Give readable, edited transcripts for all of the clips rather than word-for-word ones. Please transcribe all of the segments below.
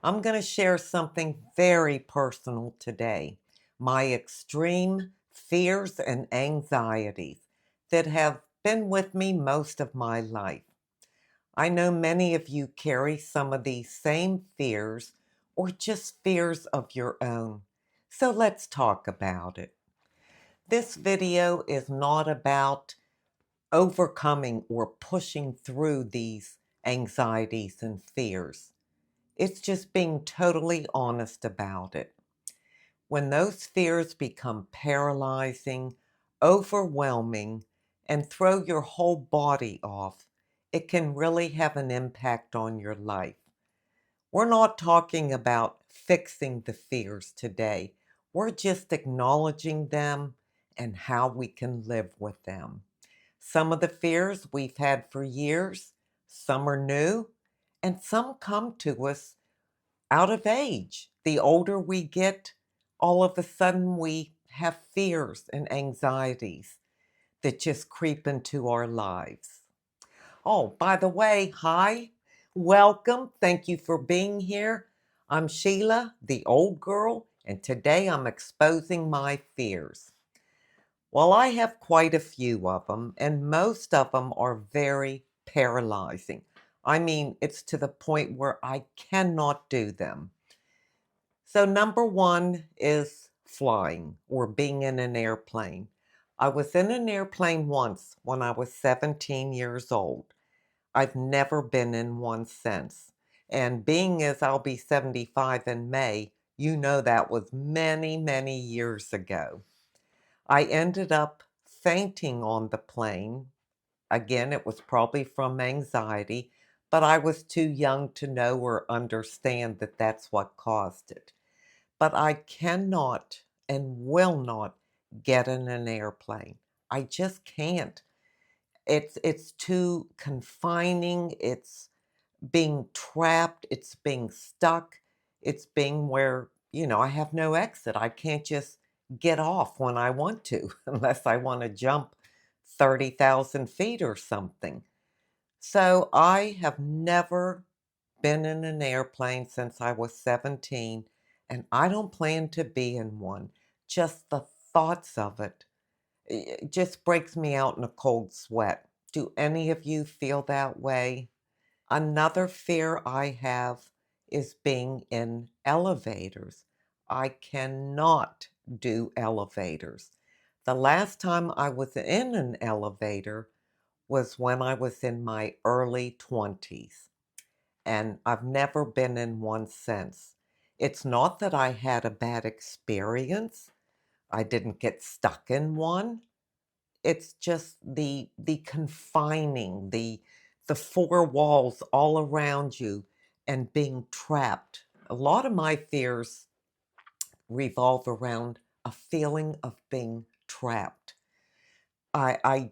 I'm going to share something very personal today. My extreme fears and anxieties that have been with me most of my life. I know many of you carry some of these same fears or just fears of your own. So let's talk about it. This video is not about overcoming or pushing through these anxieties and fears. It's just being totally honest about it. When those fears become paralyzing, overwhelming, and throw your whole body off, it can really have an impact on your life. We're not talking about fixing the fears today. We're just acknowledging them and how we can live with them. Some of the fears we've had for years, some are new, and some come to us out of age. The older we get, all of a sudden we have fears and anxieties that just creep into our lives. Oh, by the way, hi, welcome. Thank you for being here. I'm Sheila, the old girl, and today I'm exposing my fears. Well, I have quite a few of them, and most of them are very paralyzing. I mean, it's to the point where I cannot do them. So, number one is flying or being in an airplane. I was in an airplane once when I was 17 years old. I've never been in one since. And being as I'll be 75 in May, you know that was many, many years ago. I ended up fainting on the plane. Again, it was probably from anxiety, but I was too young to know or understand that that's what caused it. But I cannot and will not get in an airplane. I just can't. It's too confining. It's being trapped. It's being stuck. It's being where, I have no exit. I can't just get off when I want to, unless I want to jump 30,000 feet or something. So I have never been in an airplane since I was 17, and I don't plan to be in one. Just the thoughts of it just breaks me out in a cold sweat. Do any of you feel that way? Another fear I have is being in elevators. I cannot do elevators. The last time I was in an elevator was when I was in my early 20s, and I've never been in one since. It's not that I had a bad experience. I didn't get stuck in one. It's just the confining, the four walls all around you and being trapped. A lot of my fears revolve around a feeling of being trapped. I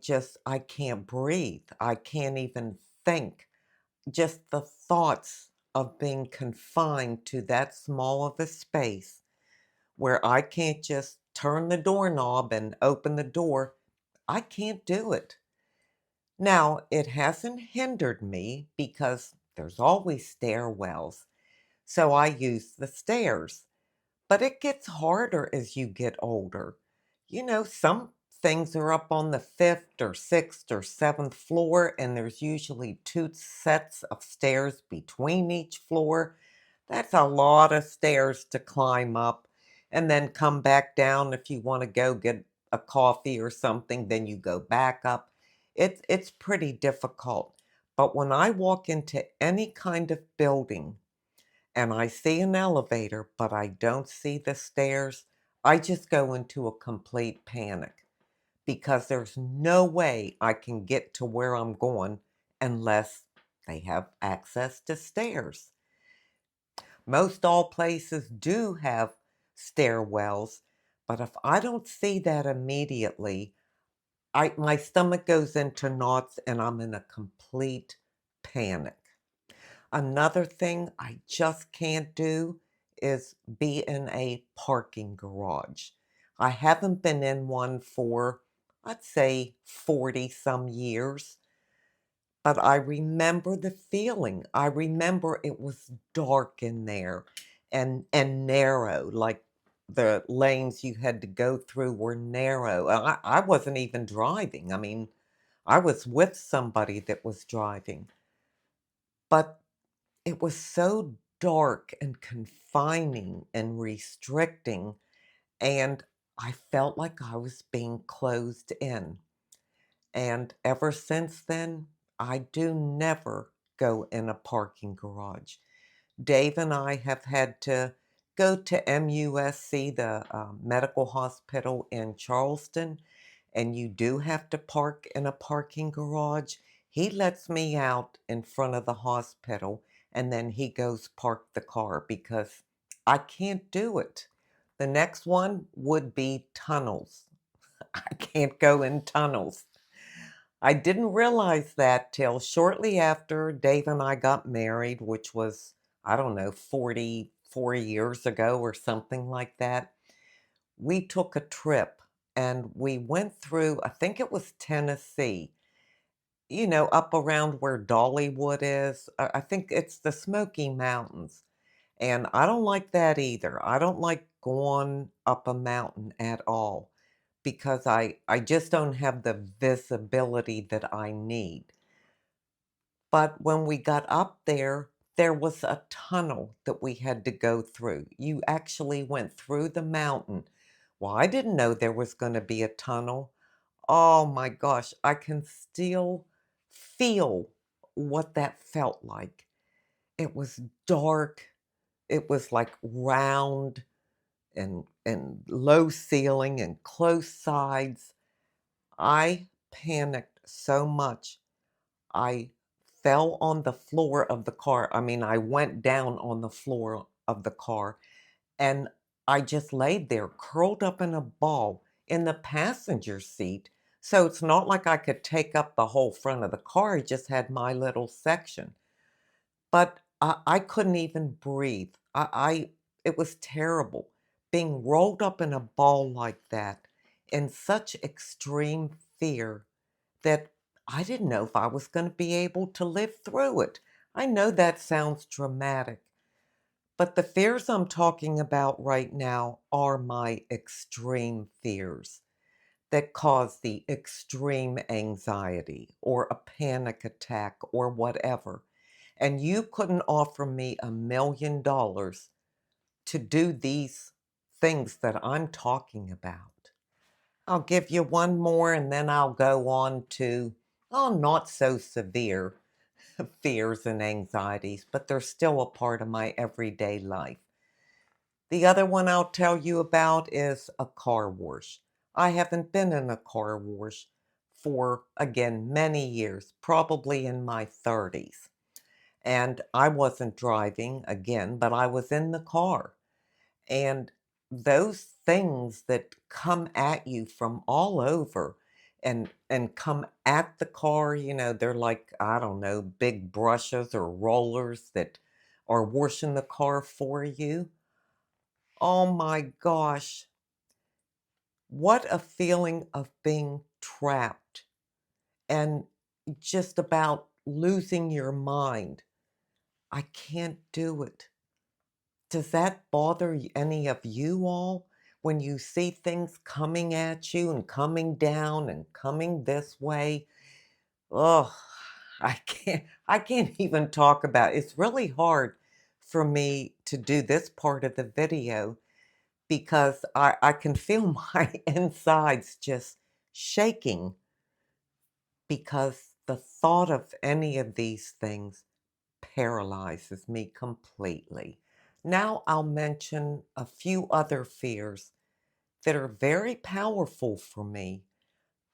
can't breathe. I can't even think. Just the thoughts of being confined to that small of a space where I can't just turn the doorknob and open the door. I can't do it. Now, it hasn't hindered me because there's always stairwells, so I use the stairs. But it gets harder as you get older. Some things are up on the fifth or sixth or seventh floor, and there's usually two sets of stairs between each floor. That's a lot of stairs to climb up and then come back down if you want to go get a coffee or something, then you go back up. It's pretty difficult. But when I walk into any kind of building, and I see an elevator, but I don't see the stairs, I just go into a complete panic because there's no way I can get to where I'm going unless they have access to stairs. Most all places do have stairwells, but if I don't see that immediately, my stomach goes into knots and I'm in a complete panic. Another thing I just can't do is be in a parking garage. I haven't been in one for, I'd say, 40 some years. But I remember the feeling. I remember it was dark in there and narrow, like the lanes you had to go through were narrow. I wasn't even driving. I mean, I was with somebody that was driving, but it was so dark and confining and restricting, and I felt like I was being closed in. And ever since then, I do never go in a parking garage. Dave and I have had to go to MUSC, the medical hospital in Charleston, and you do have to park in a parking garage. He lets me out in front of the hospital and then he goes park the car because I can't do it. The next one would be tunnels. I can't go in tunnels. I didn't realize that till shortly after Dave and I got married, which was, I don't know, 44 years ago or something like that. We took a trip and we went through, I think it was Tennessee, up around where Dollywood is. I think it's the Smoky Mountains. And I don't like that either. I don't like going up a mountain at all because I just don't have the visibility that I need. But when we got up there, there was a tunnel that we had to go through. You actually went through the mountain. Well, I didn't know there was going to be a tunnel. Oh my gosh, I can still feel what that felt like. It was dark. It was like round and low ceiling and close sides. I panicked so much. I fell on the floor of the car. I mean, I went down on the floor of the car and I just laid there curled up in a ball in the passenger seat. So it's not like I could take up the whole front of the car. I just had my little section. But I couldn't even breathe. It was terrible being rolled up in a ball like that in such extreme fear that I didn't know if I was going to be able to live through it. I know that sounds dramatic, but the fears I'm talking about right now are my extreme fears that cause the extreme anxiety or a panic attack or whatever. And you couldn't offer me $1 million to do these things that I'm talking about. I'll give you one more and then I'll go on to, oh, not so severe fears and anxieties, but they're still a part of my everyday life. The other one I'll tell you about is a car wash. I haven't been in a car wash for, again, many years, probably in my 30s. And I wasn't driving again, but I was in the car. And those things that come at you from all over and come at the car, they're like, I don't know, big brushes or rollers that are washing the car for you. Oh my gosh, what a feeling of being trapped and just about losing your mind. I can't do it. Does that bother any of you all when you see things coming at you and coming down and coming this way? Oh, I can't even talk about it. It's really hard for me to do this part of the video because I can feel my insides just shaking because the thought of any of these things paralyzes me completely. Now I'll mention a few other fears that are very powerful for me,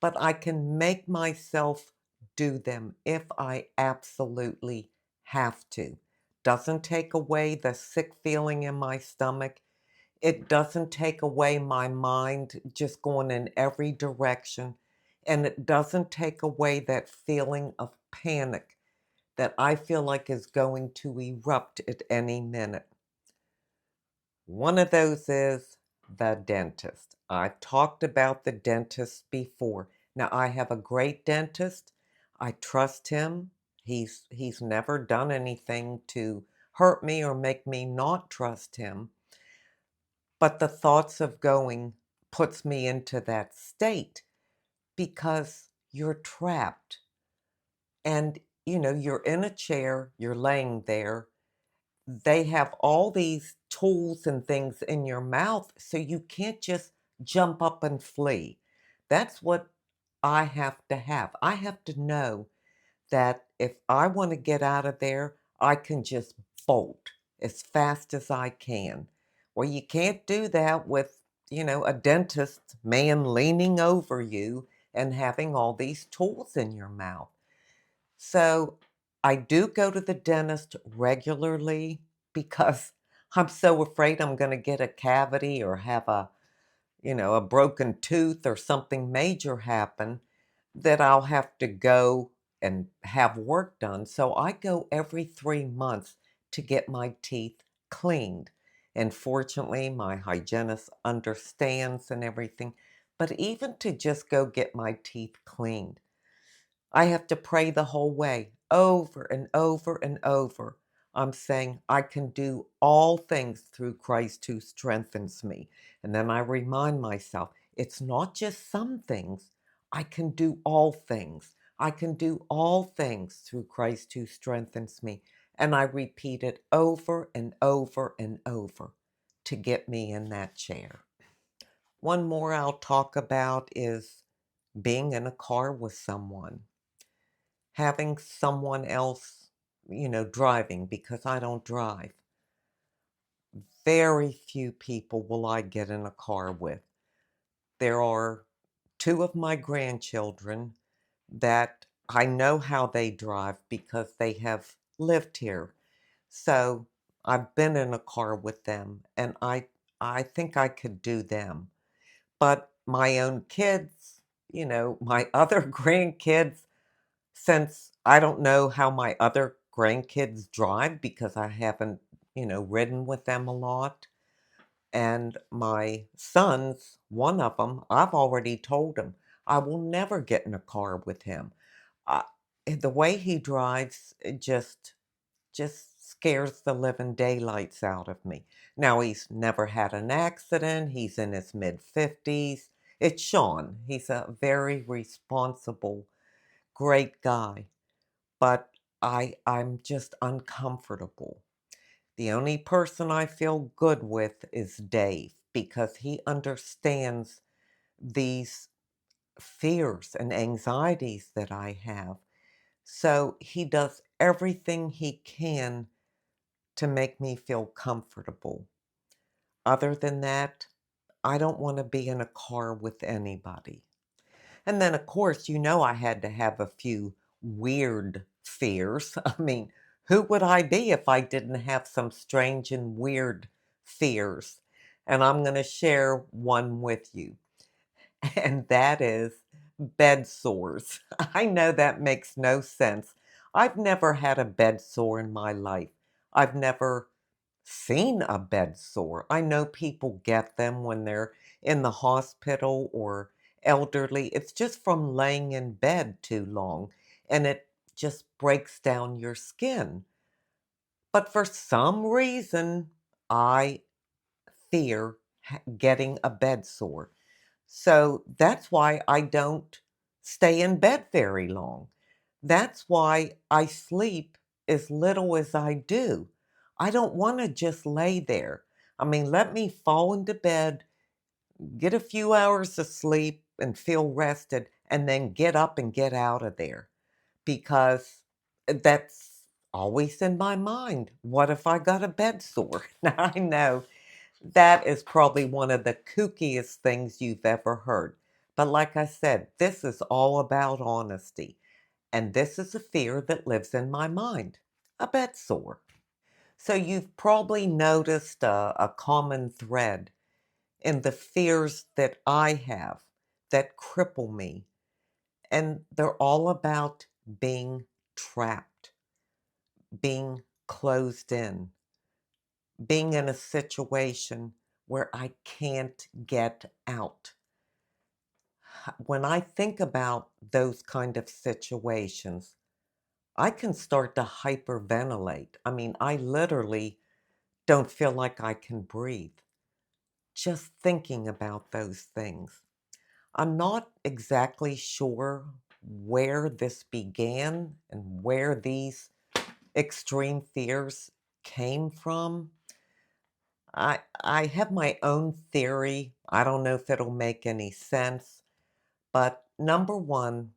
but I can make myself do them if I absolutely have to. Doesn't take away the sick feeling in my stomach. It doesn't take away my mind just going in every direction. And it doesn't take away that feeling of panic that I feel like is going to erupt at any minute. One of those is the dentist. I've talked about the dentist before. Now, I have a great dentist. I trust him. He's never done anything to hurt me or make me not trust him, but the thoughts of going puts me into that state because you're trapped. And, you're in a chair, you're laying there. They have all these tools and things in your mouth, so you can't just jump up and flee. That's what I have to have. I have to know that if I want to get out of there, I can just bolt as fast as I can. Well, you can't do that with, a dentist man leaning over you and having all these tools in your mouth. So I do go to the dentist regularly because I'm so afraid I'm going to get a cavity or have a broken tooth or something major happen that I'll have to go and have work done. So I go every 3 months to get my teeth cleaned. And fortunately, my hygienist understands and everything. But even to just go get my teeth cleaned, I have to pray the whole way, over and over and over. I'm saying, I can do all things through Christ who strengthens me. And then I remind myself, it's not just some things. I can do all things. I can do all things through Christ who strengthens me. And I repeat it over and over and over to get me in that chair. One more I'll talk about is being in a car with someone, having someone else, driving because I don't drive. Very few people will I get in a car with. There are two of my grandchildren that I know how they drive because they have lived here. So I've been in a car with them and I think I could do them. But my own kids, my other grandkids, since I don't know how my other grandkids drive because I haven't, ridden with them a lot. And my sons, one of them, I've already told him I will never get in a car with him. I, the way he drives, it just scares the living daylights out of me. Now he's never had an accident. He's in his mid 50s. It's Sean. He's a very responsible, great guy, but I'm just uncomfortable. The only person I feel good with is Dave because he understands these fears and anxieties that I have. So he does everything he can to make me feel comfortable. Other than that, I don't want to be in a car with anybody. And then, of course, I had to have a few weird fears. I mean, who would I be if I didn't have some strange and weird fears? And I'm going to share one with you, and that is bed sores. I know that makes no sense. I've never had a bed sore in my life. I've never seen a bed sore. I know people get them when they're in the hospital or elderly. It's just from laying in bed too long and it just breaks down your skin. But for some reason, I fear getting a bed sore. So that's why I don't stay in bed very long. That's why I sleep as little as I do. I don't want to just lay there. I mean, let me fall into bed, get a few hours of sleep, and feel rested, and then get up and get out of there because that's always in my mind. What if I got a bed sore? Now, I know that is probably one of the kookiest things you've ever heard. But like I said, this is all about honesty. And this is a fear that lives in my mind, a bed sore. So you've probably noticed a common thread in the fears that I have that cripple me. And they're all about being trapped, being closed in, being in a situation where I can't get out. When I think about those kind of situations, I can start to hyperventilate. I mean, I literally don't feel like I can breathe just thinking about those things. I'm not exactly sure where this began and where these extreme fears came from. I have my own theory. I don't know if it'll make any sense, but number one,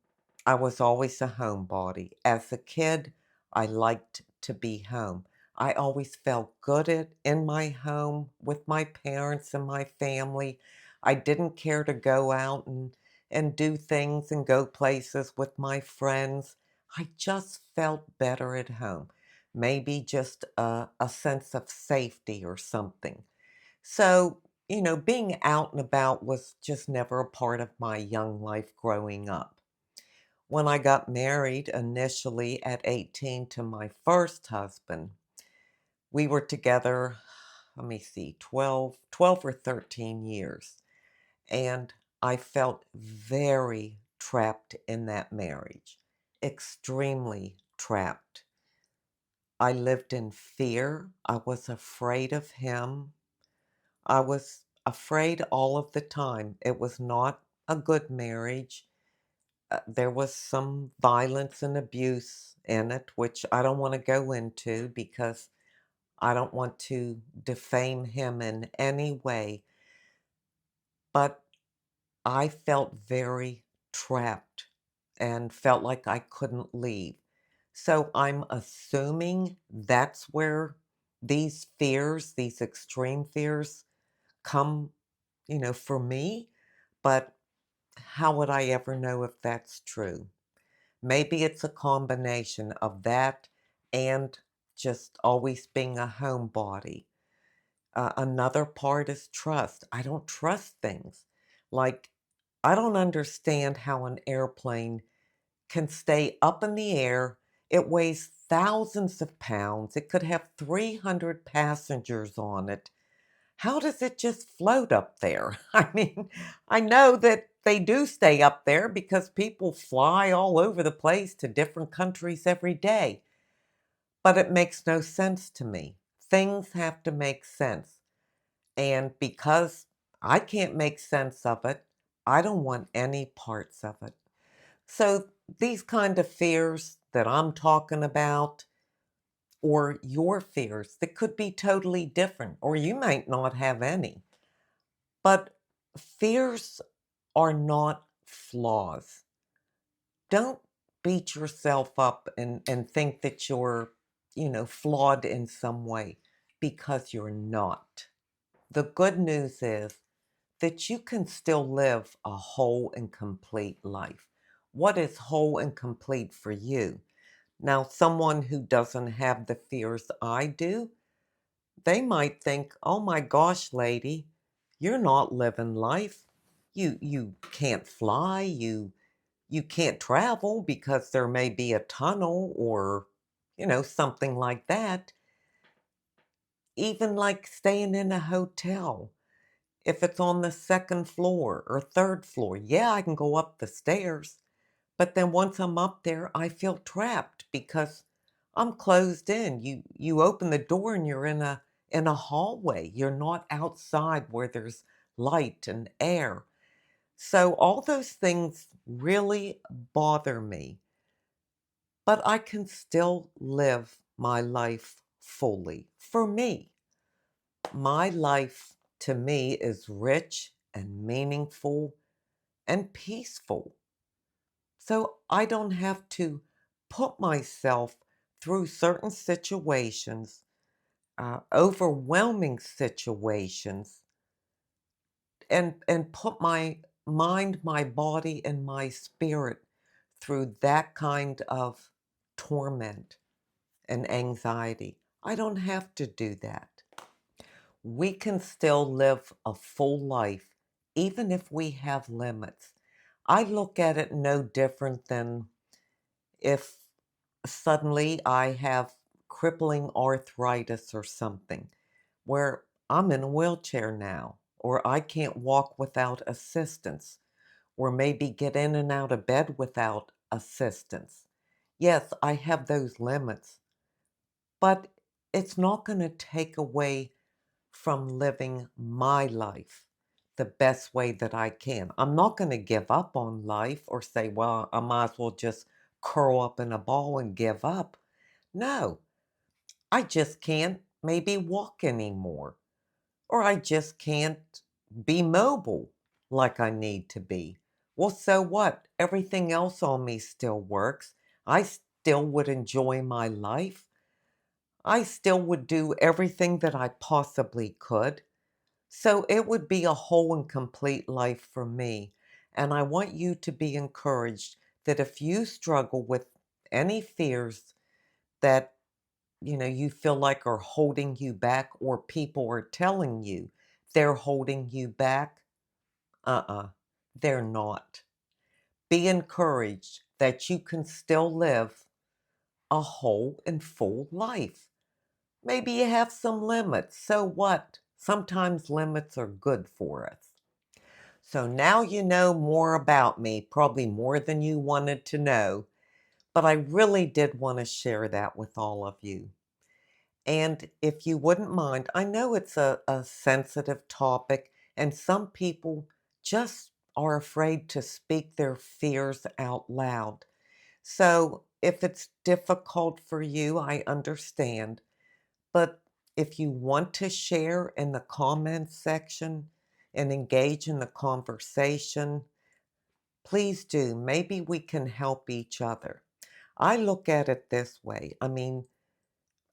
I was always a homebody. As a kid, I liked to be home. I always felt good in my home with my parents and my family. I didn't care to go out and do things and go places with my friends. I just felt better at home. Maybe just a sense of safety or something. So, being out and about was just never a part of my young life growing up. When I got married initially at 18 to my first husband, we were together, let me see, 12 or 13 years. And I felt very trapped in that marriage, extremely trapped. I lived in fear. I was afraid of him. I was afraid all of the time. It was not a good marriage. There was some violence and abuse in it, which I don't want to go into because I don't want to defame him in any way. But I felt very trapped and felt like I couldn't leave. So I'm assuming that's where these fears, these extreme fears, come, for me. But how would I ever know if that's true? Maybe it's a combination of that and just always being a homebody. Another part is trust. I don't trust things. Like, I don't understand how an airplane can stay up in the air. It weighs thousands of pounds. It could have 300 passengers on it. How does it just float up there? I mean, I know that they do stay up there because people fly all over the place to different countries every day, but it makes no sense to me. Things have to make sense. And because I can't make sense of it, I don't want any parts of it. So these kind of fears that I'm talking about, or your fears that could be totally different, or you might not have any. But fears are not flaws. Don't beat yourself up and think that you're, flawed in some way because you're not. The good news is that you can still live a whole and complete life. What is whole and complete for you? Now, someone who doesn't have the fears I do, they might think, "Oh my gosh, lady, you're not living life. You can't fly, you can't travel because there may be a tunnel or, something like that." Even like staying in a hotel. If it's on the second floor or third floor, yeah, I can go up the stairs. But then once I'm up there, I feel trapped because I'm closed in. You open the door and you're in a hallway. You're not outside where there's light and air. So all those things really bother me, but I can still live my life fully. For me, my life to me is rich and meaningful and peaceful. So I don't have to put myself through certain situations, overwhelming situations, and put my mind, my body, and my spirit through that kind of torment and anxiety. I don't have to do that. We can still live a full life even if we have limits. I look at it no different than if suddenly I have crippling arthritis or something where I'm in a wheelchair now, or I can't walk without assistance, or maybe get in and out of bed without assistance. Yes, I have those limits, but it's not going to take away from living my life the best way that I can. I'm not going to give up on life or say, well, I might as well just curl up in a ball and give up. No, I just can't maybe walk anymore, or I just can't be mobile like I need to be. Well, so what? Everything else on me still works. I still would enjoy my life. I still would do everything that I possibly could. So it would be a whole and complete life for me. And I want you to be encouraged that if you struggle with any fears that you feel like are holding you back, or people are telling you they're holding you back, uh-uh, they're not. Be encouraged that you can still live a whole and full life. Maybe you have some limits. So what? Sometimes limits are good for us. So now you know more about me, probably more than you wanted to know, but I really did want to share that with all of you. And if you wouldn't mind, I know it's a sensitive topic, and some people just are afraid to speak their fears out loud. So if it's difficult for you, I understand. But if you want to share in the comments section and engage in the conversation, please do. Maybe we can help each other. I look at it this way. I mean,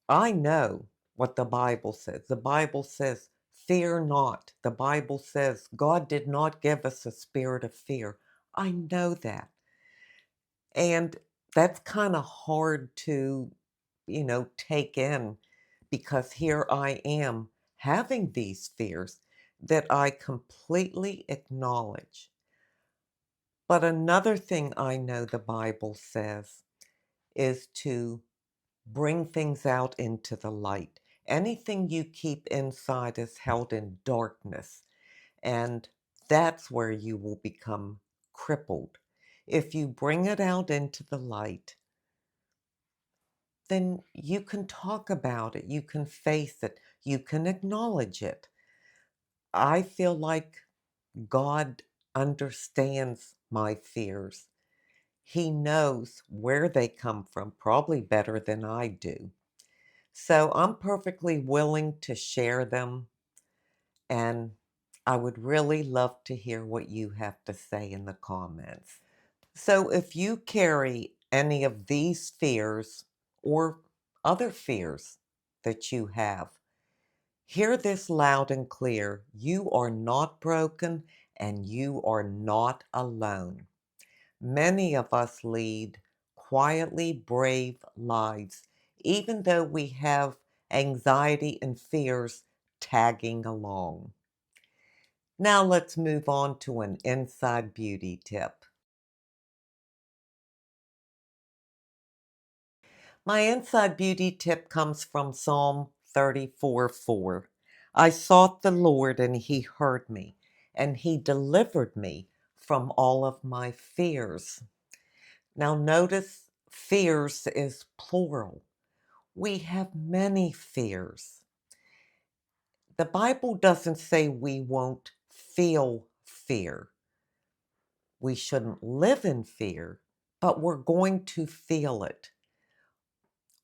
I know what the Bible says. The Bible says, fear not. The Bible says, God did not give us a spirit of fear. I know that. And that's kind of hard to, take in, because here I am having these fears that I completely acknowledge. But another thing I know the Bible says is to bring things out into the light. Anything you keep inside is held in darkness, and that's where you will become crippled. If you bring it out into the light, then you can talk about it, you can face it, you can acknowledge it. I feel like God understands my fears. He knows where they come from, probably better than I do. So I'm perfectly willing to share them, and I would really love to hear what you have to say in the comments. So if you carry any of these fears or other fears that you have, hear this loud and clear. You are not broken and you are not alone. Many of us lead quietly brave lives, even though we have anxiety and fears tagging along. Now let's move on to an inside beauty tip. My inside beauty tip comes from Psalm 34:4. I sought the Lord and he heard me, and he delivered me from all of my fears. Now notice fears is plural. We have many fears. The Bible doesn't say we won't feel fear. We shouldn't live in fear, but we're going to feel it.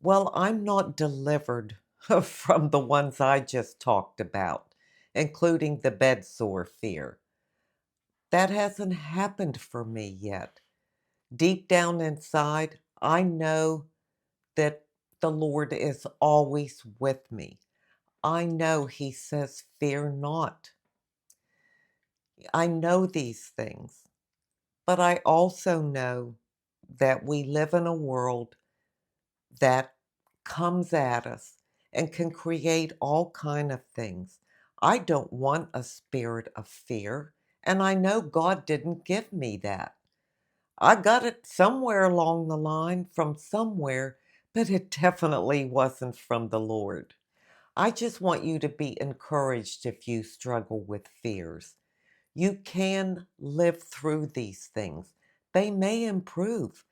Well, I'm not delivered from the ones I just talked about, including the bed sore fear. That hasn't happened for me yet. Deep down inside, I know that the Lord is always with me. I know He says, fear not. I know these things, but I also know that we live in a world that comes at us and can create all kind of things. I don't want a spirit of fear, and I know God didn't give me that. I got it somewhere along the line from somewhere, but it definitely wasn't from the Lord. I just want you to be encouraged if you struggle with fears. You can live through these things. They may improve.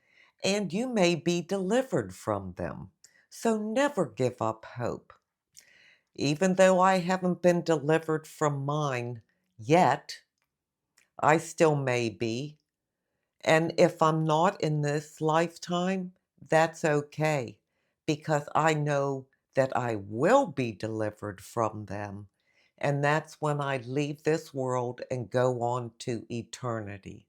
and you may be delivered from them. So never give up hope. Even though I haven't been delivered from mine yet, I still may be. And if I'm not in this lifetime, that's okay because I know that I will be delivered from them. And that's when I leave this world and go on to eternity.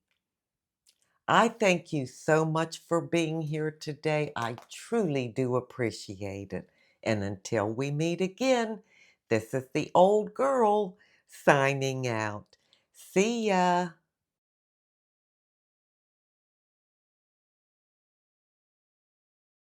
I thank you so much for being here today. I truly do appreciate it. And until we meet again, this is the old girl signing out. See ya.